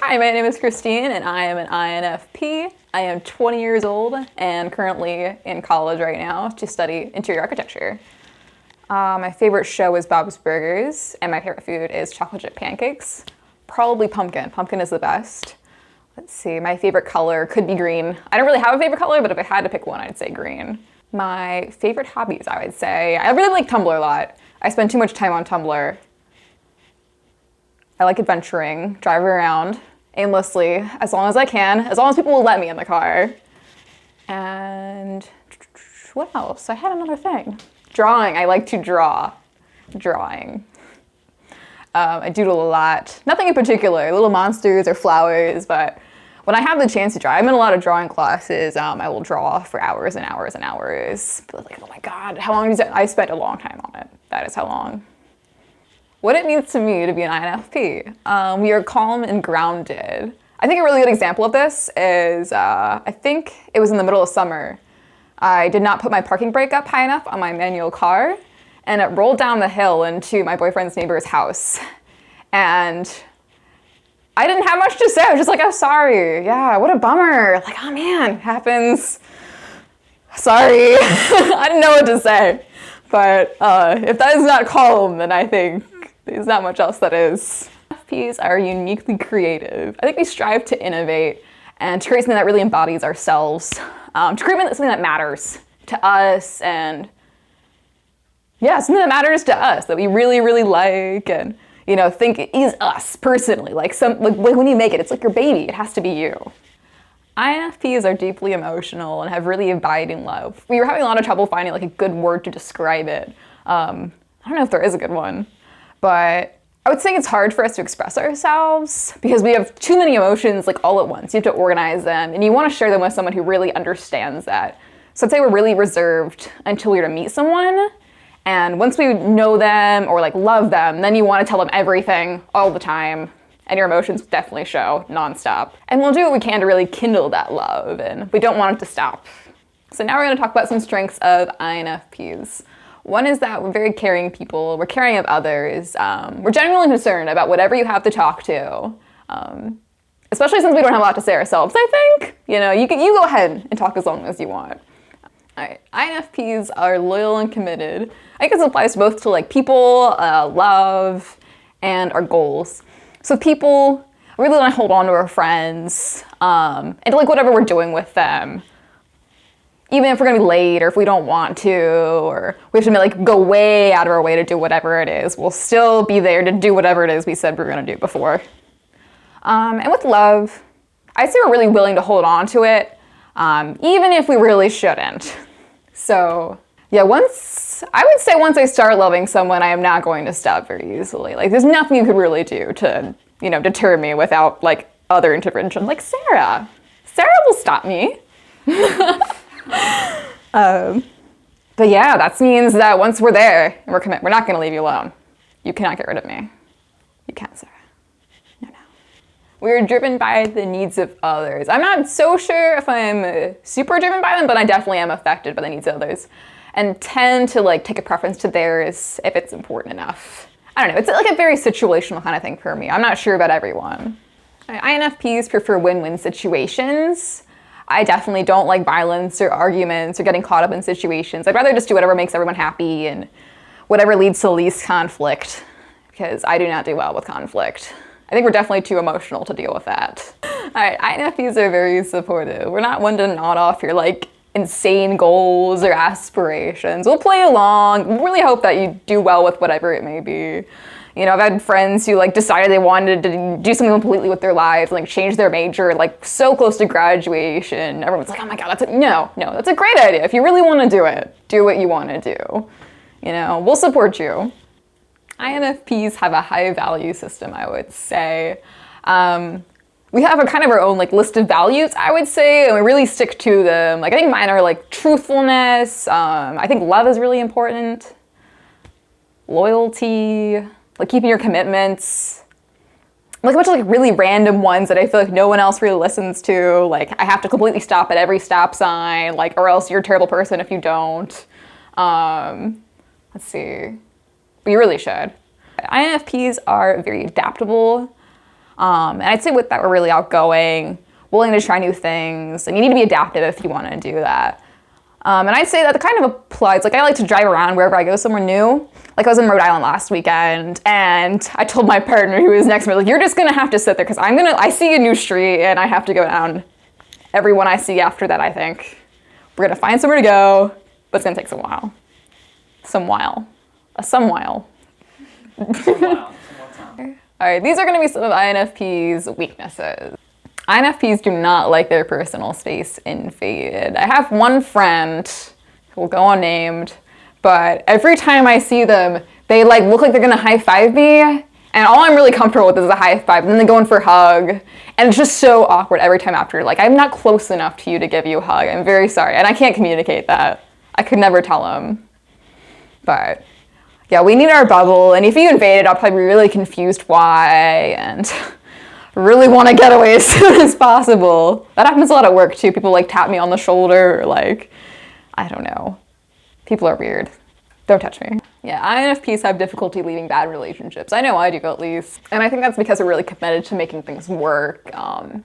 Hi, my name is Christine and I am an INFP. I am 20 years old and currently in college right now to study interior architecture. My favorite show is Bob's Burgers and my favorite food is chocolate chip pancakes. Probably pumpkin. Pumpkin is the best. Let's see, my favorite color could be green. I don't really have a favorite color, but if I had to pick one, I'd say green. My favorite hobbies, I would say, I really like Tumblr a lot. I spend too much time on Tumblr. I like adventuring, driving around aimlessly as long as I can, as long as people will let me in the car. And what else? I had another thing. Drawing, I like to draw. Drawing. I doodle a lot. Nothing in particular, little monsters or flowers, but when I have the chance to draw, I'm in a lot of drawing classes, I will draw for hours and hours and hours. But like, oh my God, how long is it? I spent a long time on it. That is how long. What it means to me to be an INFP. We are calm and grounded. I think a really good example of this is, I think it was in the middle of summer. I did not put my parking brake up high enough on my manual car, and it rolled down the hill into my boyfriend's neighbor's house. And I didn't have much to say. I was just like, oh, sorry. Yeah, what a bummer. Like, oh man, happens. Sorry. I didn't know what to say. But if that is not calm, then I think there's not much else that is. INFPs are uniquely creative. I think we strive to innovate and to create something that really embodies ourselves, to create something that matters to us and something that matters to us, that we really, really like and, think is us personally. Like when you make it, it's like your baby. It has to be you. INFPs are deeply emotional and have really abiding love. We were having a lot of trouble finding like a good word to describe it. I don't know if there is a good one, but I would say it's hard for us to express ourselves because we have too many emotions like all at once. You have to organize them and you want to share them with someone who really understands that. So I'd say we're really reserved until we were to meet someone. And once we know them or like love them, then you want to tell them everything all the time. And your emotions definitely show nonstop. And we'll do what we can to really kindle that love, and we don't want it to stop. So now we're going to talk about some strengths of INFPs. One is that we're very caring people, we're caring of others, we're genuinely concerned about whatever you have to talk to, especially since we don't have a lot to say ourselves, I think. You go ahead and talk as long as you want. All right, INFPs are loyal and committed. I think this applies both to like people, love, and our goals. So people really want to hold on to our friends, and to like whatever we're doing with them. Even if we're gonna be late or if we don't want to, or we have to like go way out of our way to do whatever it is, we'll still be there to do whatever it is we said we were gonna do before. And with love, I'd say we're really willing to hold on to it, even if we really shouldn't. So yeah, once I start loving someone, I am not going to stop very easily. Like there's nothing you could really do to, deter me without like other intervention. Like Sarah will stop me. But yeah, that means that once we're there and we're not going to leave you alone. You cannot get rid of me. You can't, Sarah. No. We're driven by the needs of others. I'm not so sure if I'm super driven by them, but I definitely am affected by the needs of others and tend to like take a preference to theirs if it's important enough. I don't know, it's like a very situational kind of thing for me. I'm not sure about everyone. INFPs prefer win-win situations. I definitely don't like violence or arguments or getting caught up in situations. I'd rather just do whatever makes everyone happy and whatever leads to least conflict, because I do not do well with conflict. I think we're definitely too emotional to deal with that. All right, INFPs are very supportive. We're not one to nod off your like insane goals or aspirations. We'll play along. We really hope that you do well with whatever it may be. I've had friends who like decided they wanted to do something completely with their lives, like change their major, like so close to graduation. Everyone's like, oh my God, no, that's a great idea. If you really want to do it, do what you want to do. We'll support you. INFPs have a high value system, I would say. We have a kind of our own like list of values, I would say, and we really stick to them. Like I think mine are like truthfulness. I think love is really important. Loyalty. Like keeping your commitments, like a bunch of like really random ones that I feel like no one else really listens to. Like I have to completely stop at every stop sign, like, or else you're a terrible person if you don't. Let's see, but you really should. INFPs are very adaptable. And I'd say with that, we're really outgoing, willing to try new things, and you need to be adaptive if you want to do that. And I'd say that kind of applies, like I like to drive around wherever I go somewhere new. Like I was in Rhode Island last weekend, and I told my partner who was next to me, like, you're just gonna have to sit there, because I see a new street, and I have to go down every one I see after that, I think. We're gonna find somewhere to go, but it's gonna take some while. Some while. All right, these are gonna be some of INFP's weaknesses. INFPs do not like their personal space invaded. I have one friend who will go unnamed, but every time I see them, they like look like they're gonna high five me, and all I'm really comfortable with is a high five, and then they go in for a hug, and it's just so awkward every time after. Like, I'm not close enough to you to give you a hug. I'm very sorry, and I can't communicate that. I could never tell them. But yeah, we need our bubble, and if you invade it, I'll probably be really confused why, and really want to get away as soon as possible. That happens a lot at work too. People like tap me on the shoulder, or like, I don't know. People are weird. Don't touch me. Yeah, INFPs have difficulty leaving bad relationships. I know I do, at least. And I think that's because we're really committed to making things work,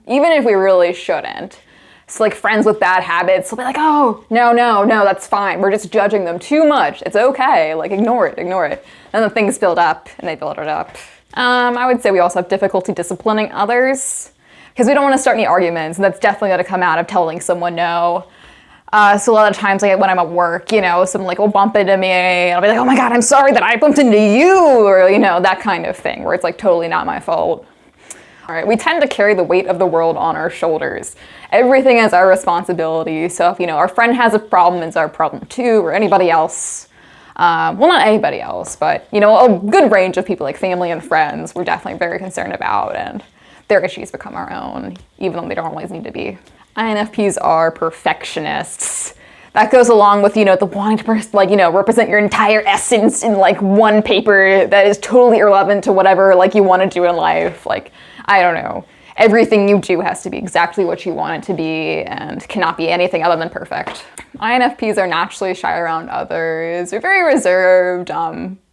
even if we really shouldn't. So like friends with bad habits will be like, oh, no, that's fine. We're just judging them too much. It's okay. Like, ignore it. And then things build up, and they build it up. I would say we also have difficulty disciplining others, because we don't want to start any arguments, and that's definitely going to come out of telling someone no. So a lot of times, like when I'm at work, someone like will bump into me, and I'll be like, oh my God, I'm sorry that I bumped into you, or that kind of thing, where it's like totally not my fault. All right, we tend to carry the weight of the world on our shoulders. Everything is our responsibility. So if our friend has a problem, it's our problem too, or anybody else. Well, not anybody else, but a good range of people, like family and friends, we're definitely very concerned about, and their issues become our own, even though they don't always need to be. INFPs are perfectionists. That goes along with, the wanting to represent your entire essence in like one paper that is totally irrelevant to whatever you want to do in life. Like, I don't know. Everything you do has to be exactly what you want it to be and cannot be anything other than perfect. INFPs are naturally shy around others. They're very reserved.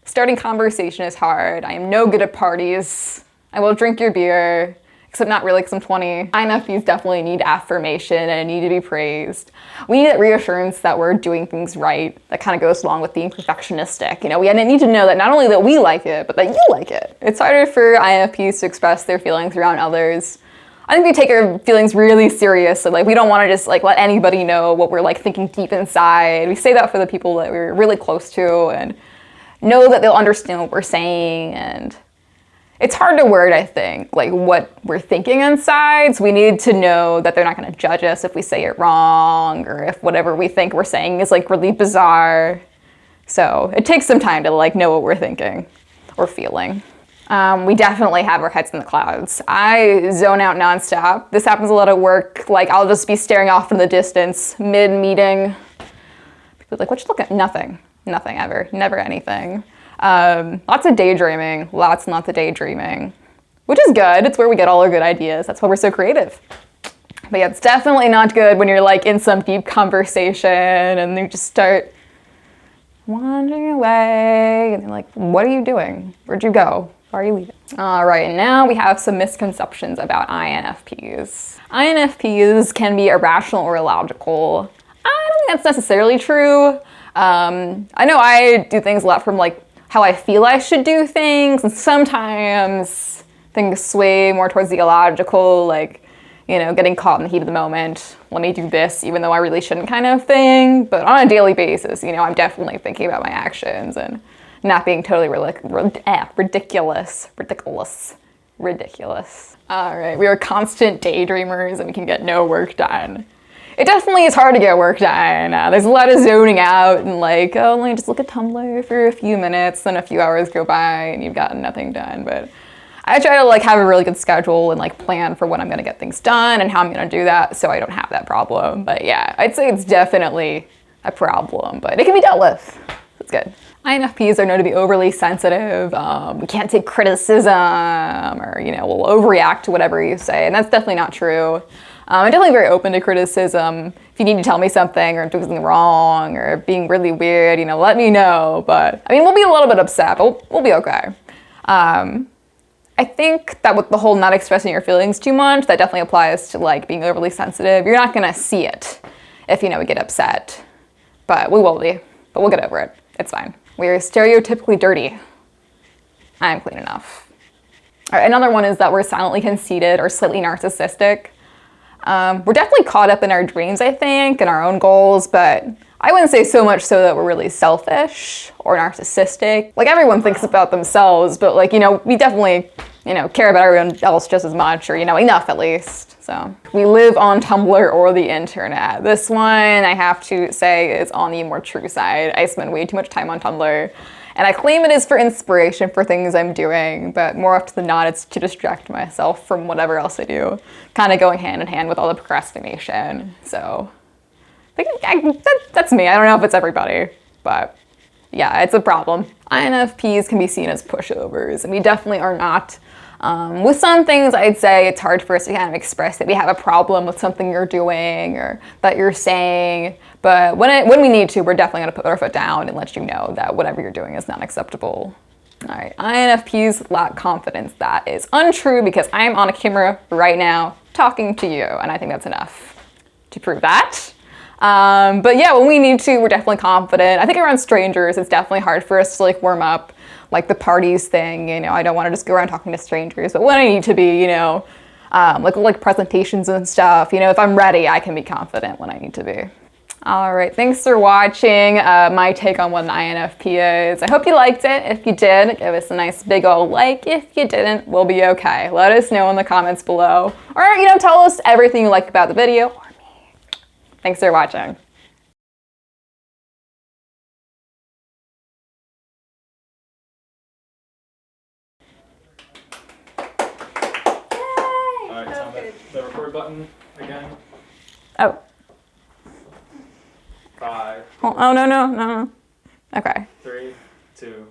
Starting conversation is hard. I am no good at parties. I will drink your beer, except not really because I'm 20. INFPs definitely need affirmation and need to be praised. We need that reassurance that we're doing things right. That kind of goes along with being perfectionistic. We need to know that not only that we like it, but that you like it. It's harder for INFPs to express their feelings around others. I think we take our feelings really seriously. Like, we don't want to just let anybody know what we're thinking deep inside. We say that for the people that we're really close to and know that they'll understand what we're saying. And it's hard to word, I think, what we're thinking inside. So we need to know that they're not going to judge us if we say it wrong, or if whatever we think we're saying is really bizarre. So it takes some time to know what we're thinking or feeling. We definitely have our heads in the clouds. I zone out nonstop. This happens a lot at work. I'll just be staring off in the distance mid-meeting. People are like, what you looking at? Nothing ever. Never anything. Lots of daydreaming. Lots and lots of daydreaming. Which is good. It's where we get all our good ideas. That's why we're so creative. But yeah, it's definitely not good when you're in some deep conversation and you just start wandering away. And you're like, what are you doing? Where'd you go? Why are you leaving? All right, now we have some misconceptions about INFPs. INFPs can be irrational or illogical. I don't think that's necessarily true. I know I do things a lot from how I feel I should do things, and sometimes things sway more towards the illogical, getting caught in the heat of the moment. Let me do this even though I really shouldn't kind of thing. But on a daily basis, I'm definitely thinking about my actions and not being totally ridiculous. All right, we are constant daydreamers and we can get no work done. It definitely is hard to get work done. There's a lot of zoning out and let me just look at Tumblr for a few minutes, then a few hours go by and you've gotten nothing done. But I try to have a really good schedule and plan for when I'm gonna get things done and how I'm gonna do that so I don't have that problem. But yeah, I'd say it's definitely a problem, but it can be dealt with. It's good. INFPs are known to be overly sensitive. We can't take criticism, or we'll overreact to whatever you say, and that's definitely not true. I'm definitely very open to criticism. If you need to tell me something, or I'm doing something wrong, or being really weird, let me know. But we'll be a little bit upset, but we'll be okay. I think that with the whole not expressing your feelings too much, that definitely applies to like being overly sensitive. You're not gonna see it if, you know, we get upset, but we will be, but we'll get over it. It's fine. We are stereotypically dirty. I'm clean enough. All right, another one is that we're silently conceited or slightly narcissistic. We're definitely caught up in our dreams, I think, and our own goals, but I wouldn't say so much so that we're really selfish or narcissistic. Like, everyone thinks about themselves, but like, you know, we definitely, you know, care about everyone else just as much, or, you know, enough at least. So we live on Tumblr or the internet. This one, I have to say, is on the more true side. I spend way too much time on Tumblr, and I claim it is for inspiration for things I'm doing, but more often than not, it's to distract myself from whatever else I do, kind of going hand in hand with all the procrastination. So that's me. I don't know if it's everybody, but yeah, it's a problem. INFPs can be seen as pushovers, and we definitely are not. With some things, I'd say it's hard for us to kind of express that we have a problem with something you're doing or that you're saying, but when we need to, we're definitely gonna put our foot down and let you know that whatever you're doing is not acceptable. All right, INFPs lack confidence. That is untrue because I'm on a camera right now talking to you, and I think that's enough to prove that. But yeah, when we need to, we're definitely confident. I think around strangers, it's definitely hard for us to like warm up, like the parties thing, you know, I don't want to just go around talking to strangers, but when I need to be, you know, like presentations and stuff, you know, if I'm ready, I can be confident when I need to be. All right, thanks for watching my take on what an INFP is. I hope you liked it. If you did, give us a nice big ol' like. If you didn't, we'll be okay. Let us know in the comments below. Or, you know, tell us everything you like about the video. Thanks for watching. Alright, tell me the record button again. Oh. 5. Oh, no. Okay. 3, 2.